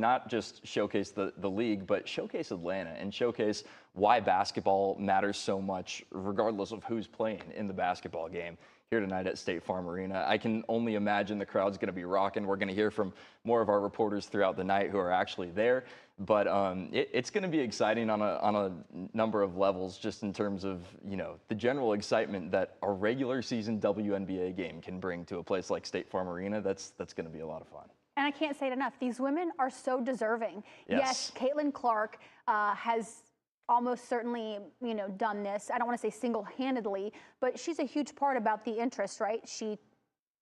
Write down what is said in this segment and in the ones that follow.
not just showcase the league, but showcase Atlanta and showcase why basketball matters so much, regardless of who's playing in the basketball game here tonight at State Farm Arena. I can only imagine the crowd's going to be rocking. We're going to hear from more of our reporters throughout the night who are actually there. But it's going to be exciting on a number of levels, just in terms of, you know, the general excitement that a regular season WNBA game can bring to a place like State Farm Arena. That's going to be a lot of fun. And I can't say it enough. These women are so deserving. Yes, Caitlin Clark has almost certainly, you know, done this. I don't want to say single-handedly, but she's a huge part about the interest, right? She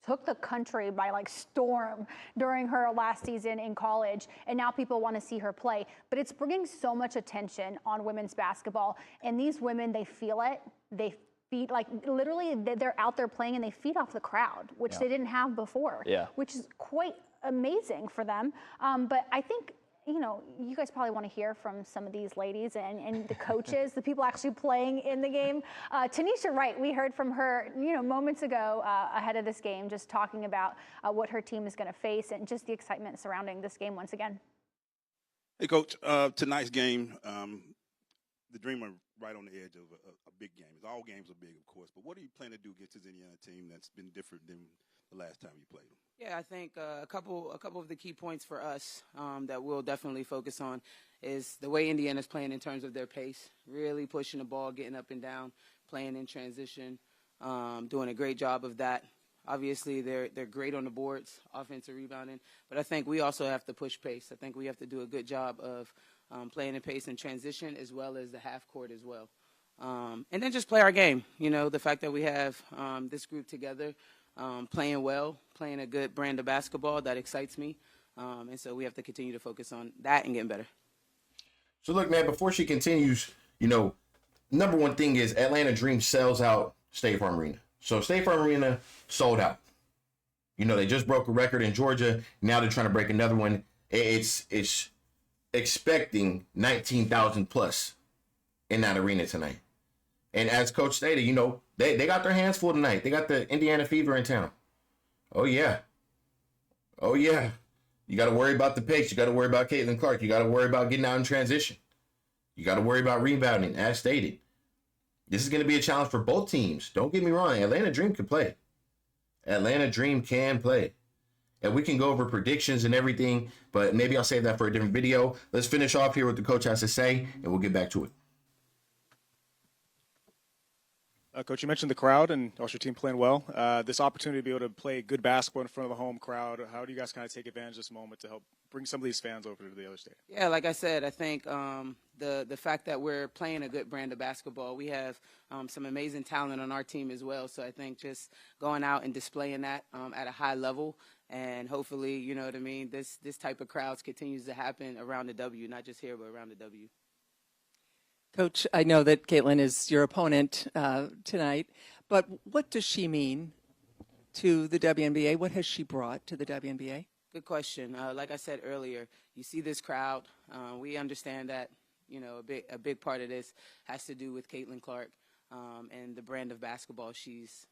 took the country by like storm during her last season in college, and now people want to see her play. But it's bringing so much attention on women's basketball, and these women, they feel it. They feed, like, literally they're out there playing and they feed off the crowd, which they didn't have before, which is quite amazing for them. But I think, you know, you guys probably want to hear from some of these ladies and the coaches, the people actually playing in the game. Tanisha Wright, we heard from her, you know, moments ago ahead of this game, just talking about what her team is going to face and just the excitement surrounding this game once again. Hey, Coach, tonight's game, the Dream are right on the edge of a big game. All games are big, of course, but what do you plan to do against this Indiana team that's been different than the last time you played them? Yeah, I think a couple of the key points for us that we'll definitely focus on is the way Indiana's playing in terms of their pace, really pushing the ball, getting up and down, playing in transition, doing a great job of that. Obviously, they're great on the boards, offensive rebounding, but I think we also have to push pace. I think we have to do a good job of playing in pace and transition, as well as the half court as well. And then just play our game. You know, the fact that we have this group together, playing well, playing a good brand of basketball, that excites me. And so we have to continue to focus on that and getting better. So look, man, before she continues, you know, number one thing is Atlanta Dream sells out State Farm Arena. So State Farm Arena sold out. You know, they just broke a record in Georgia. Now they're trying to break another one. It's expecting 19,000 plus in that arena tonight. And as Coach stated, you know, they got their hands full tonight. They got the Indiana fever in town. Oh, yeah. Oh, yeah. You got to worry about the pace. You got to worry about Caitlin Clark. You got to worry about getting out in transition. You got to worry about rebounding, as stated. This is going to be a challenge for both teams. Don't get me wrong. Atlanta Dream can play. Atlanta Dream can play. And we can go over predictions and everything, but maybe I'll save that for a different video. Let's finish off here what the coach has to say, and we'll get back to it. Coach, you mentioned the crowd and also your team playing well. This opportunity to be able to play good basketball in front of the home crowd, how do you guys kind of take advantage of this moment to help bring some of these fans over to the other stadium? Yeah, like I said, I think the fact that we're playing a good brand of basketball, we have some amazing talent on our team as well. So I think just going out and displaying that at a high level, and hopefully, you know what I mean, this type of crowds continues to happen around the W, not just here, but around the W. Coach, I know that Caitlin is your opponent tonight, but what does she mean to the WNBA? What has she brought to the WNBA? Good question. Like I said earlier, you see this crowd. We understand that, you know, a big part of this has to do with Caitlin Clark and the brand of basketball she's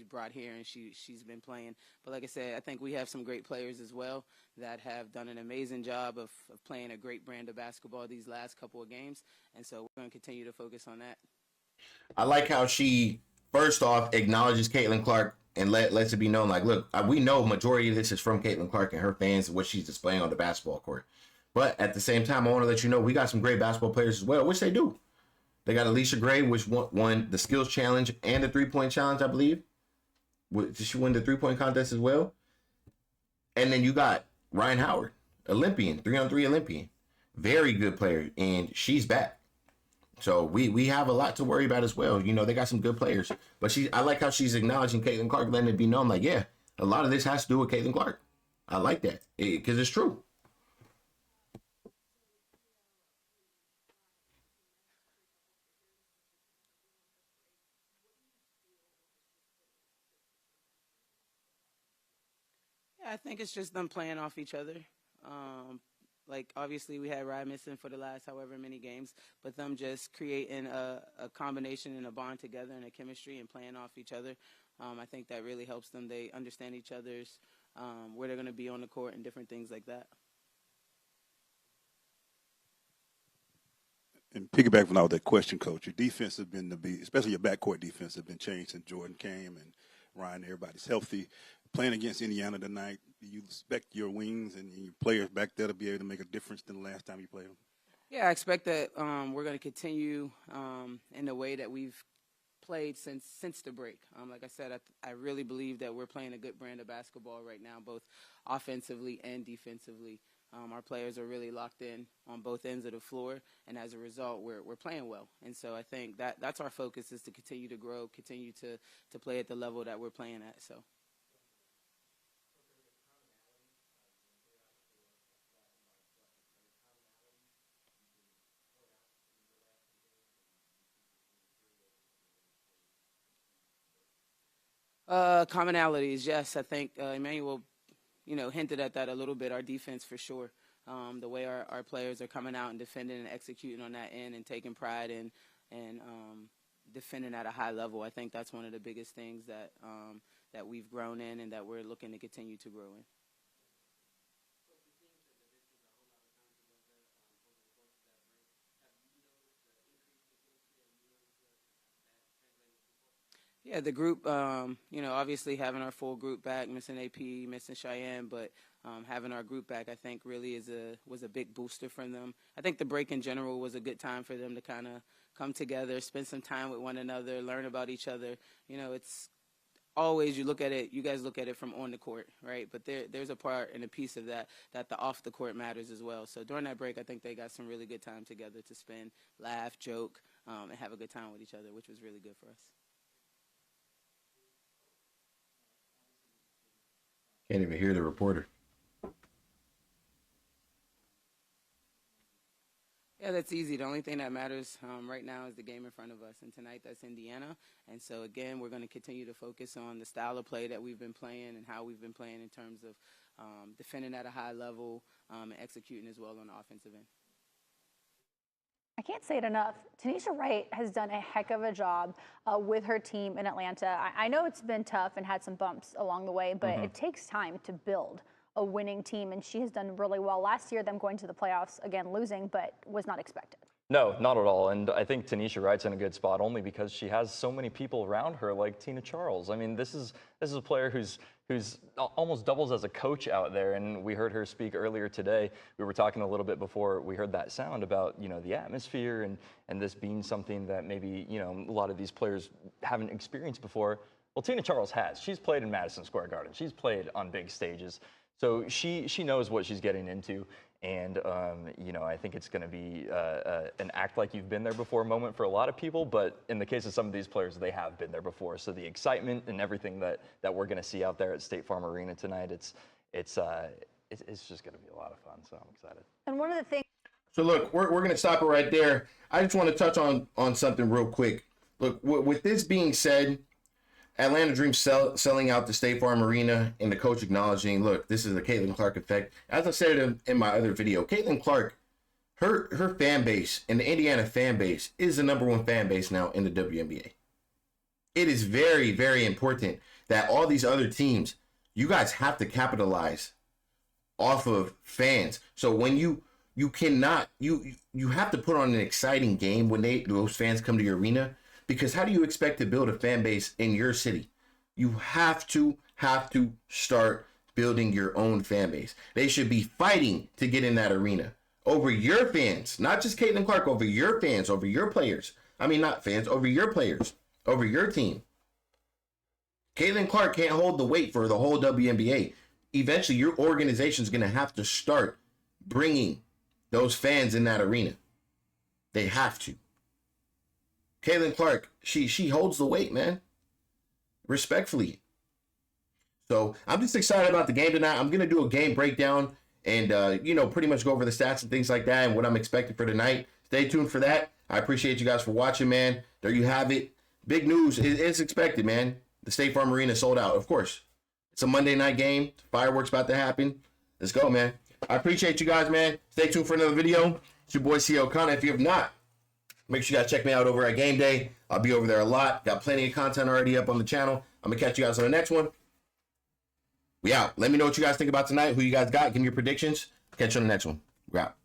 brought here and she's been playing. But like I said, I think we have some great players as well that have done an amazing job of playing a great brand of basketball these last couple of games. And so we're going to continue to focus on that. I like how she, first off, acknowledges Caitlin Clark and lets it be known, like, look, we know majority of this is from Caitlin Clark and her fans and what she's displaying on the basketball court. But at the same time, I want to let you know we got some great basketball players as well, which they do. They got Alicia Gray, which won the skills challenge and the three-point challenge, I believe. Did she win the three-point contest as well? And then you got Ryan Howard, Olympian, 3-on-3 Olympian. Very good player, and she's back. So we have a lot to worry about as well. You know, they got some good players. But I like how she's acknowledging Caitlin Clark, letting it be known, like, yeah, a lot of this has to do with Caitlin Clark. I like that, because it's true. I think it's just them playing off each other. Like, obviously, we had Ryan missing for the last however many games, but them just creating a combination and a bond together and a chemistry and playing off each other. I think that really helps them. They understand each other's, where they're going to be on the court and different things like that. And piggyback from all that question, Coach, your defense has been especially your backcourt defense, has been changed since Jordan came and Ryan. Everybody's healthy. Playing against Indiana tonight, do you expect your wings and your players back there to be able to make a difference than the last time you played them? Yeah, I expect that we're going to continue in the way that we've played since the break. Like I said, I really believe that we're playing a good brand of basketball right now, both offensively and defensively. Our players are really locked in on both ends of the floor, and as a result, we're playing well. And so I think that's our focus, is to continue to grow, continue to play at the level that we're playing at. So. Commonalities, yes. I think Emmanuel, hinted at that a little bit. Our defense, for sure. The way our players are coming out and defending and executing on that end and taking pride in and defending at a high level. I think that's one of the biggest things that we've grown in and that we're looking to continue to grow in. Yeah, the group, obviously having our full group back, missing AP, missing Cheyenne, but having our group back, I think, really was a big booster for them. I think the break in general was a good time for them to kind of come together, spend some time with one another, learn about each other. It's always, you guys look at it from on the court, right? But there's a part and a piece of that the off the court matters as well. So during that break, I think they got some really good time together to spend, laugh, joke, and have a good time with each other, which was really good for us. Can't even hear the reporter. Yeah, that's easy. The only thing that matters right now is the game in front of us. And tonight, that's Indiana. And so, again, we're going to continue to focus on the style of play that we've been playing and how we've been playing in terms of defending at a high level and executing as well on the offensive end. I can't say it enough. Tanisha Wright has done a heck of a job with her team in Atlanta. I know it's been tough and had some bumps along the way, but it takes time to build a winning team, and she has done really well. Last year, them going to the playoffs, again, losing, but was not expected. No, not at all. And I think Tanisha Wright's in a good spot only because she has so many people around her like Tina Charles. I mean, this is a player who's almost doubles as a coach out there. And we heard her speak earlier today. We were talking a little bit before we heard that sound about, the atmosphere and this being something that maybe, a lot of these players haven't experienced before. Well, Tina Charles has. She's played in Madison Square Garden. She's played on big stages. So she knows what she's getting into. And, I think it's going to be an act like you've been there before moment for a lot of people. But in the case of some of these players, they have been there before. So the excitement and everything that we're going to see out there at State Farm Arena tonight, it's just going to be a lot of fun. So I'm excited. And one of the things. So look, we're going to stop it right there. I just want to touch on something real quick. Look, with this being said, Atlanta Dream selling out the State Farm Arena and the coach acknowledging, look, this is the Caitlin Clark effect. As I said in my other video, Caitlin Clark, her fan base and the Indiana fan base is the #1 fan base now in the WNBA. It is very, very important that all these other teams, you guys have to capitalize off of fans. So when you cannot, you have to put on an exciting game when those fans come to your arena. Because how do you expect to build a fan base in your city? You have to start building your own fan base. They should be fighting to get in that arena over your fans, not just Caitlin Clark, over your fans, over your players. I mean, not fans, over your players, over your team. Caitlin Clark can't hold the weight for the whole WNBA. Eventually, your organization is going to have to start bringing those fans in that arena. They have to. Caitlin Clark, she holds the weight, man. Respectfully. So I'm just excited about the game tonight. I'm going to do a game breakdown and, pretty much go over the stats and things like that and what I'm expecting for tonight. Stay tuned for that. I appreciate you guys for watching, man. There you have it. Big news is expected, man. The State Farm Arena sold out, of course. It's a Monday night game. Fireworks about to happen. Let's go, man. I appreciate you guys, man. Stay tuned for another video. It's your boy, C.O. O'Connor. If you have not, make sure you guys check me out over at Game Day. I'll be over there a lot. Got plenty of content already up on the channel. I'm going to catch you guys on the next one. We out. Let me know what you guys think about tonight, who you guys got. Give me your predictions. Catch you on the next one. We're out.